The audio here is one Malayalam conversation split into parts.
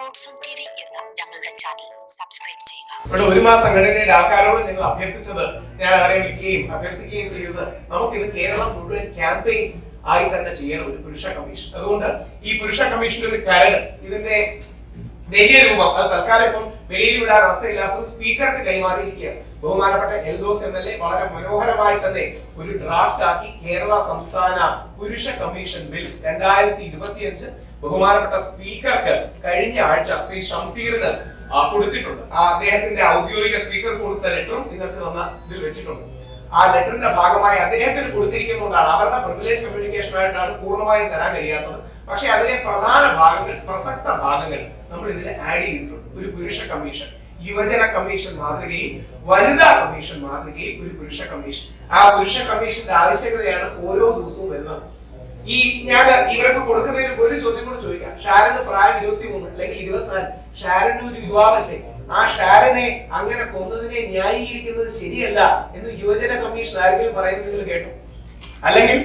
സ്പോർട്സ് ഓൺ ടിവി എന്ന ഞങ്ങളുടെ ചാനൽ സബ്സ്ക്രൈബ് ചെയ്യുക. ഇവിടെ ഒരുമാ സംഘടനയുടെ ആൾക്കാരോട് ഞങ്ങൾ അഭ്യർത്ഥിച്ചത്, ഞാൻ അവരെ വിളിക്കുകയും അഭ്യർത്ഥിക്കുകയും ചെയ്തത്, നമുക്കിത് കേരളം മുഴുവൻ ക്യാമ്പയിൻ ആയി തന്നെ ചെയ്യണം ഒരു പുരുഷ കമ്മീഷൻ. അതുകൊണ്ട് ഈ പുരുഷ കമ്മീഷന്റെ ഒരു കരട്, ഇതിന്റെ വലിയ രൂപം അത് തൽക്കാലം ഇപ്പം വെളിയിൽ വിടാൻ അവസ്ഥയില്ലാത്തത് സ്പീക്കർക്ക് കൈമാറിയിരിക്കുകയാണ്. ബഹുമാനപ്പെട്ട എൽദോസ് MLA വളരെ മനോഹരമായി തന്നെ ഒരു ഡ്രാഫ്റ്റ് ആക്കി കേരള സംസ്ഥാന പുരുഷ കമ്മീഷൻ ബിൽ 2025 ബഹുമാനപ്പെട്ട സ്പീക്കർക്ക് കഴിഞ്ഞ ആഴ്ച ശ്രീ ഷംസീറിന് കൊടുത്തിട്ടുണ്ട്. അദ്ദേഹത്തിന്റെ ഔദ്യോഗിക സ്പീക്കർ കൊടുത്ത ലെറ്ററും നിങ്ങൾക്ക് തന്ന ഇതിൽ വെച്ചിട്ടുണ്ട്. ആ ലെറ്ററിന്റെ ഭാഗമായി അദ്ദേഹത്തിന് കൊടുത്തിരിക്കുന്നതുകൊണ്ടാണ്, അവരുടെ പ്രിവിലേജ് കമ്മ്യൂണിക്കേഷൻ ആയിട്ടാണ് പൂർണ്ണമായും തരാൻ കഴിയാത്തത്. പക്ഷെ അതിലെ പ്രധാന ഭാഗങ്ങൾ, പ്രസക്ത ഭാഗങ്ങൾ നമ്മൾ ഇതിൽ ആഡ് ചെയ്തിട്ടുണ്ട്. ഒരു പുരുഷ കമ്മീഷൻ, യുവജന കമ്മീഷൻ മാതൃകയിൽ വനിതാ കമ്മീഷൻ മാതൃകയിൽ ഒരു പുരുഷ കമ്മീഷൻ. ആ പുരുഷ കമ്മീഷന്റെ ആവശ്യകതയാണ് ഓരോ ദിവസവും വരുന്നത്. ഈ ഞാൻ ഇവർക്ക് കൊടുക്കുന്നതിന് ഒരു ചോദ്യം കൂടെ ചോദിക്കാം. ഷാരന് പ്രായം 23 അല്ലെങ്കിൽ 24. ഷാരന് ഒരു യുവാവല്ലേ? ആ ഷാരനെ അങ്ങനെ കൊന്നതിനെ ന്യായീകരിക്കുന്നത് ശരിയല്ല എന്ന് യുവജന കമ്മീഷൻ ആരെങ്കിലും പറയുന്നത് നിങ്ങൾ കേട്ടു? അല്ലെങ്കിൽ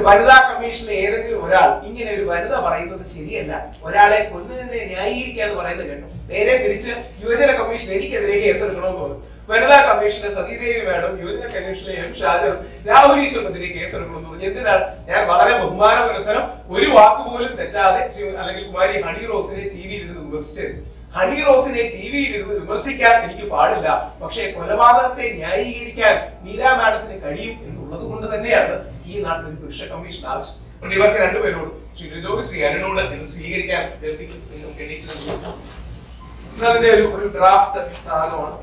വനിതാ കമ്മീഷനിലെ ഏതെങ്കിലും ഒരാൾ ഇങ്ങനെ ഒരു വനിത പറയുന്നത് ശരിയല്ല, ഒരാളെ കൊന്നതിനെ ന്യായീകരിക്കാന്ന് പറയുന്നത് കേട്ടോ? നേരെ തിരിച്ച് യുവജന കമ്മീഷൻ എനിക്കെതിരെ കേസെടുക്കണമെന്ന് പറഞ്ഞു. വനിതാ കമ്മീഷന്റെ സതീദേവി മാഡം, യുവജന കമ്മീഷനിലെ M. ഷാജർ, രാഹുൽ ഈശ്വറിനെതിരെ കേസെടുക്കണമെന്ന് പറഞ്ഞു. എന്തിനാണ്? ഞാൻ വളരെ ബഹുമാന പുരസരം ഒരു വാക്ക് പോലും തെറ്റാതെ അല്ലെങ്കിൽ കുമാരി ഹണി റോസിനെ ടിവിയിൽ ഇരുന്ന് വിമർശിച്ചത്. ഹണി റോസിനെ ടിവിയിൽ ഇരുന്ന് വിമർശിക്കാൻ എനിക്ക് പാടില്ല, പക്ഷേ കൊലപാതകത്തെ ന്യായീകരിക്കാൻ മീരാ മാഡത്തിന് കഴിയും എന്നുള്ളത് കൊണ്ട് തന്നെയാണ് ഈ നാട്ടിൽ പുരുഷ കമ്മീഷൻ ആവശ്യം. ഇവർക്ക് രണ്ടുപേരോട്, ശ്രീ ലിജോയ്, ശ്രീ അരുണോട് ഇത് സ്വീകരിക്കാൻ അതിന്റെ ഒരു ഡ്രാഫ്റ്റ് സാധനമാണ്.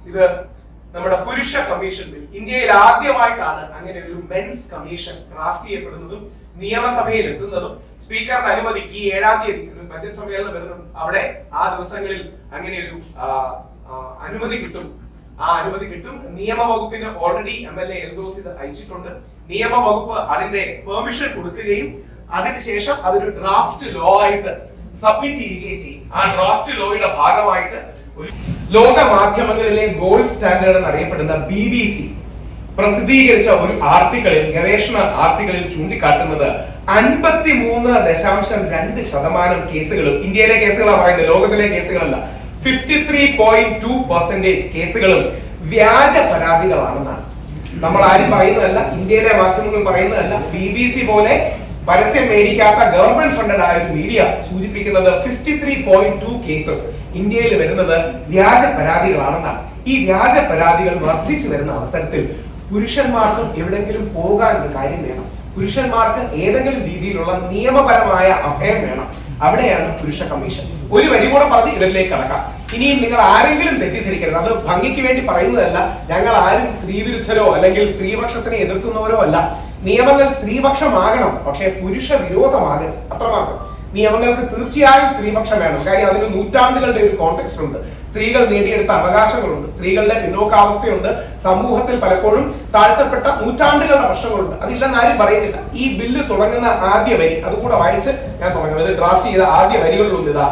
ഇത് നമ്മുടെ പുരുഷ കമ്മീഷൻ ബിൽ. ഇന്ത്യയിൽ ആദ്യമായിട്ടാണ് അങ്ങനെ ഒരു മെൻസ് കമ്മീഷൻ ഡ്രാഫ്റ്റ് ചെയ്യപ്പെടുന്നതും നിയമസഭയിൽ എത്തുന്നതും. സ്പീക്കറുടെ അനുമതി ഈ 7-ാം തീയതി ബജറ്റ് സമ്മേളനം വരുന്നതും അവിടെ ആ ദിവസങ്ങളിൽ അങ്ങനെ ഒരു അനുമതി കിട്ടും. ആ അനുമതി കിട്ടും. നിയമവകുപ്പിന് ഓൾറെഡി MLA എൽദോസ് ഇത് അയച്ചിട്ടുണ്ട്. നിയമവകുപ്പ് അതിന്റെ പെർമിഷൻ കൊടുക്കുകയും അതിനുശേഷം അതൊരു ഡ്രാഫ്റ്റ് ലോ ആയിട്ട് സബ്മിറ്റ് ചെയ്യുകയും ചെയ്യും. ആ ഡ്രാഫ്റ്റ് ലോയുടെ ഭാഗമായിട്ട് ഒരു ലോക മാധ്യമങ്ങളിലെ ഗോൾഡ് സ്റ്റാൻഡേർഡ് എന്നറിയപ്പെടുന്ന BBC പ്രസിദ്ധീകരിച്ച ഒരു ആർട്ടിക്കിളിൽ, ഗവേഷണ ആർട്ടിക്കിളിൽ ചൂണ്ടിക്കാട്ടുന്നത് 53.2% കേസുകളും, ഇന്ത്യയിലെ കേസുകളാണ് പറയുന്നത്, ലോകത്തിലെ കേസുകളല്ല, 53.2% കേസുകളും വ്യാജ പരാതികളാണെന്നാണ്. നമ്മൾ ആരും പറയുന്നതല്ല, ഇന്ത്യയിലെ മാധ്യമങ്ങൾ പറയുന്നതല്ല. BBC പോലെ പരസ്യം മേടിക്കാത്ത ഗവൺമെന്റ് ഫണ്ടഡ് ആയ ഒരു മീഡിയ സൂചിപ്പിക്കുന്നത് 53.2 കേസസ് ഇന്ത്യയിൽ വരുന്നത് വ്യാജ പരാതികളാണെന്നാണ്. ഈ വ്യാജ പരാതികൾ വർദ്ധിച്ചു വരുന്ന അവസരത്തിൽ പുരുഷന്മാർക്കും എവിടെങ്കിലും പോകാൻ ഒരു കാര്യം വേണം. പുരുഷന്മാർക്ക് ഏതെങ്കിലും രീതിയിലുള്ള നിയമപരമായ അഭയം വേണം. അവിടെയാണ് പുരുഷ കമ്മീഷൻ. ഒരു വരി കൂടെ പറഞ്ഞ് ഇതിലേക്ക് കടക്കാം. ഇനിയും നിങ്ങൾ ആരെങ്കിലും തെറ്റിദ്ധരിക്കരുത്, അത് ഭംഗിക്ക് വേണ്ടി പറയുന്നതല്ല. ഞങ്ങൾ ആരും സ്ത്രീവിരുദ്ധരോ അല്ലെങ്കിൽ സ്ത്രീപക്ഷത്തിനെ എതിർക്കുന്നവരോ അല്ല. നിയമങ്ങൾ സ്ത്രീപക്ഷമാകണം, പക്ഷേ പുരുഷ വിരോധമാകരുത്, അത്രമാത്രം. നിയമങ്ങൾക്ക് തീർച്ചയായും സ്ത്രീപക്ഷം വേണം. കാര്യം അതിന് നൂറ്റാണ്ടുകളുടെ ഒരു കോണ്ടെക്സ്റ്റ് ഉണ്ട്. സ്ത്രീകൾ നേടിയെടുത്ത അവകാശങ്ങളുണ്ട്, സ്ത്രീകളുടെ പിന്നോക്കാവസ്ഥയുണ്ട്, സമൂഹത്തിൽ പലപ്പോഴും താഴ്ത്തപ്പെട്ട നൂറ്റാണ്ടുകളുടെ പ്രശ്നങ്ങളുണ്ട്. അതില്ലെന്ന് ആരും പറയുന്നില്ല. ഈ ബില്ല് തുടങ്ങുന്ന ആദ്യ വരി അതുകൂടെ വായിച്ച് ഞാൻ തുടങ്ങും. ഇത് ഡ്രാഫ്റ്റ് ചെയ്ത ആദ്യ വരികളിലൊന്നും ഇതാ: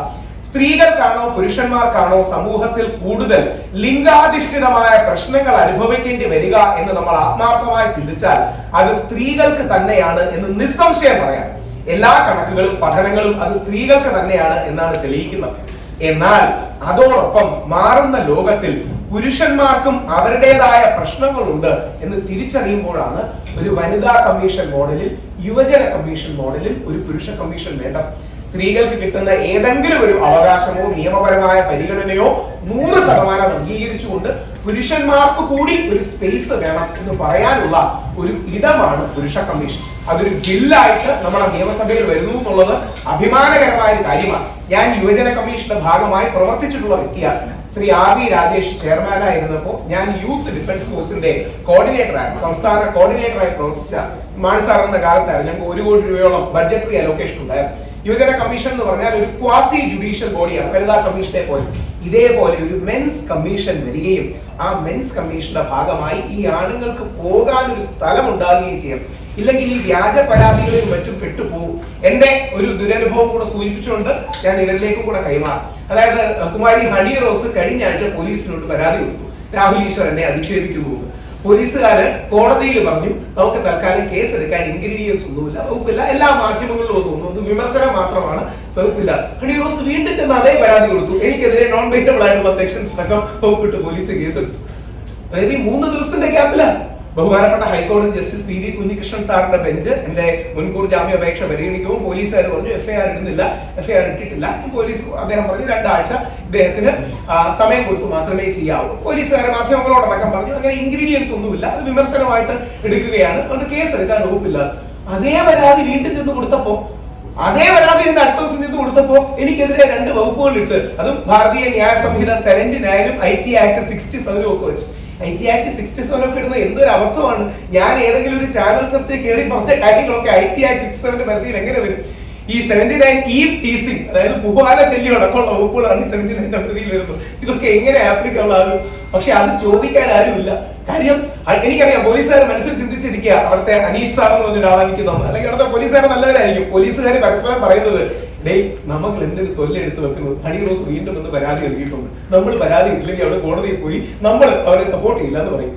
സ്ത്രീകൾക്കാണോ പുരുഷന്മാർക്കാണോ സമൂഹത്തിൽ കൂടുതൽ ലിംഗാധിഷ്ഠിതമായ പ്രശ്നങ്ങൾ അനുഭവിക്കേണ്ടി വരിക എന്ന് നമ്മൾ ആത്മാർത്ഥമായി ചിന്തിച്ചാൽ അത് സ്ത്രീകൾക്ക് തന്നെയാണ് എന്ന് നിസ്സംശയം പറയാം. എല്ലാ കണക്കുകളും പഠനങ്ങളും അത് സ്ത്രീകൾക്ക് തന്നെയാണ് എന്നാണ് തെളിയിക്കുന്നത്. എന്നാൽ അതോടൊപ്പം മാറുന്ന ലോകത്തിൽ പുരുഷന്മാർക്കും അവരുടേതായ പ്രശ്നങ്ങളുണ്ട് എന്ന് തിരിച്ചറിയുമ്പോഴാണ് ഒരു വനിതാ കമ്മീഷൻ മോഡലിൽ, യുവജന കമ്മീഷൻ മോഡലിൽ ഒരു പുരുഷ കമ്മീഷൻ വേണ്ടത്. സ്ത്രീകൾക്ക് കിട്ടുന്ന ഏതെങ്കിലും ഒരു അവകാശമോ നിയമപരമായ പരിഗണനയോ 100% അംഗീകരിച്ചുകൊണ്ട് പുരുഷന്മാർക്ക് കൂടി ഒരു സ്പേസ് വേണം എന്ന് പറയാനുള്ള ഒരു ഇടമാണ് പുരുഷ കമ്മീഷൻ. അതൊരു ബില്ലായിട്ട് നമ്മുടെ നിയമസഭയിൽ വരുന്നു എന്നുള്ളത് അഭിമാനകരമായ ഒരു കാര്യമാണ്. ഞാൻ യുവജന കമ്മീഷന്റെ ഭാഗമായി പ്രവർത്തിച്ചിട്ടുള്ള വ്യക്തിയാണ്. ശ്രീ R.V. രാജേഷ് ചെയർമാനായിരുന്നപ്പോൾ ഞാൻ യൂത്ത് ഡിഫൻസ് ഫോഴ്സിന്റെ കോർഡിനേറ്ററായി, സംസ്ഥാന കോർഡിനേറ്ററായി പ്രവർത്തിച്ച മാണിസാറിന്റെ കാലത്തായിരുന്നു. ഞങ്ങൾക്ക് 1 കോടി രൂപയോളം ബഡ്ജറ്ററി അലോക്കേഷൻ ഉണ്ടായിരുന്നു. യുവജന കമ്മീഷൻ എന്ന് പറഞ്ഞാൽ ഒരു ക്വാസി ജുഡീഷ്യൽ ബോഡിയാണ്, വനിതാ കമ്മീഷനെ പോലെ. ഇതേപോലെ ഒരു മെൻസ് കമ്മീഷൻ വരികയും ആ മെൻസ് കമ്മീഷന്റെ ഭാഗമായി ഈ ആണുങ്ങൾക്ക് പോകാൻ ഒരു സ്ഥലം ഉണ്ടാകുകയും ചെയ്യും. ഇല്ലെങ്കിൽ ഈ വ്യാജ പരാതികളിൽ മറ്റും പെട്ടുപോകും. എന്റെ ഒരു ദുരനുഭവം കൂടെ സൂചിപ്പിച്ചുകൊണ്ട് ഞാൻ ഇവരിലേക്കും കൂടെ കൈമാറും. അതായത് കുമാരി ഹണി റോസ് കഴിഞ്ഞ ആഴ്ച പോലീസിനോട് പരാതി കൊടുത്തു, രാഹുൽ ഈശ്വർ എന്നെ അധിക്ഷേപിക്കുന്നു. പോലീസുകാര് കോടതിയിൽ പറഞ്ഞു നമുക്ക് തൽക്കാലം കേസ് എടുക്കാൻ ഇൻഗ്രീഡിയൻസ് ഒന്നുമില്ല, വകുപ്പില്ല. എല്ലാ മാധ്യമങ്ങളിലും ഒന്നും വിമർശനം മാത്രമാണ്, വകുപ്പില്ല. ഹണി റോസ് വീണ്ടും ചെന്ന് അതേ പരാതി കൊടുത്തു. എനിക്കെതിരെ നോൺ വെയിറ്റബിൾ ആയിട്ടുള്ള സെക്ഷൻസ് അടക്കം വകുപ്പിട്ട് പോലീസ് കേസെടുത്തു. അതായത് ഈ 3 ദിവസത്തിന്റെ ഗ്യാപ്പിലാണ്. ബഹുമാനപ്പെട്ട ഹൈക്കോടതി ജസ്റ്റിസ് പി വി കുഞ്ഞികൃഷ്ണൻ സാറിന്റെ ബെഞ്ച് എന്റെ മുൻകൂർ ജാമ്യാപേക്ഷ പരിഗണിക്കുമ്പോൾ പോലീസുകാർ പറഞ്ഞു എഫ്ഐആർ ഇടുന്നില്ല, എഫ്ഐആർ ഇട്ടിട്ടില്ല. പോലീസ് അദ്ദേഹം പറഞ്ഞു 2 ആഴ്ച ഇദ്ദേഹത്തിന് സമയം കൊടുത്തു മാത്രമേ ചെയ്യാവൂ. പോലീസുകാരെ മാധ്യമങ്ങളോടടക്കം പറഞ്ഞു അങ്ങനെ ഇൻഗ്രീഡിയൻസ് ഒന്നുമില്ല, അത് വിമർശനമായിട്ട് എടുക്കുകയാണ്, അതുകൊണ്ട് കേസ് എടുക്കാൻ വകുപ്പില്ല. അതേ പരാതി വീണ്ടും ചെന്ന് കൊടുത്തപ്പോ അടുത്ത ദിവസം ചെന്ന് കൊടുത്തപ്പോ എനിക്കെതിരെ 2 വകുപ്പുകൾ ഇട്ട്, അതും ഭാരതീയ ന്യായ സംഹിത 79-ഉം IT ആക്ട് 67 ഒക്കെ വെച്ച്. IT ആക്ട് 67 ഒക്കെ ഇടുന്ന എന്തൊരു അബദ്ധമാണ്. ഞാൻ ഏതെങ്കിലും ഒരു ചാനൽ ചർച്ചയിൽ കയറി പറഞ്ഞ കാര്യങ്ങളൊക്കെ IT ആക്ട് 67 പരിധിയിൽ എങ്ങനെ വരും? ഈ 79 ടീസിംഗ്, അതായത് പുകാല ശല്യം അടക്കമുള്ള വകുപ്പുകളാണ് ഈ 79 പരിധിയിൽ വരുന്നത്. ഇതൊക്കെ എങ്ങനെ ആപ്ലിക്കബിൾ ആകും? പക്ഷെ അത് ചോദിക്കാൻ ആരുമില്ല. കാര്യം എനിക്കറിയാം, പോലീസുകാർ മനസ്സിൽ ചിന്തിച്ചിരിക്കുക, അവിടുത്തെ അനീഷ് സാർ എന്ന് പറഞ്ഞ ഒരാളെ എനിക്ക് തോന്നുന്നു, അല്ലെങ്കിൽ അവിടുത്തെ പോലീസുകാർ നല്ലവരായിരിക്കും. പോലീസുകാർ പരസ്പരം പറയുന്നത് നമ്മൾ എന്തൊരു തൊല്ലെടുത്ത് വെക്കുന്നത്, ഹണി റോസ് വീണ്ടും ഒന്ന് പരാതി നൽകിയിട്ടുണ്ട്, നമ്മൾ പരാതി ഇല്ലെങ്കിൽ അവിടെ കോടതിയിൽ പോയി നമ്മൾ അവരെ സപ്പോർട്ട് ചെയ്യില്ല എന്ന് പറയും.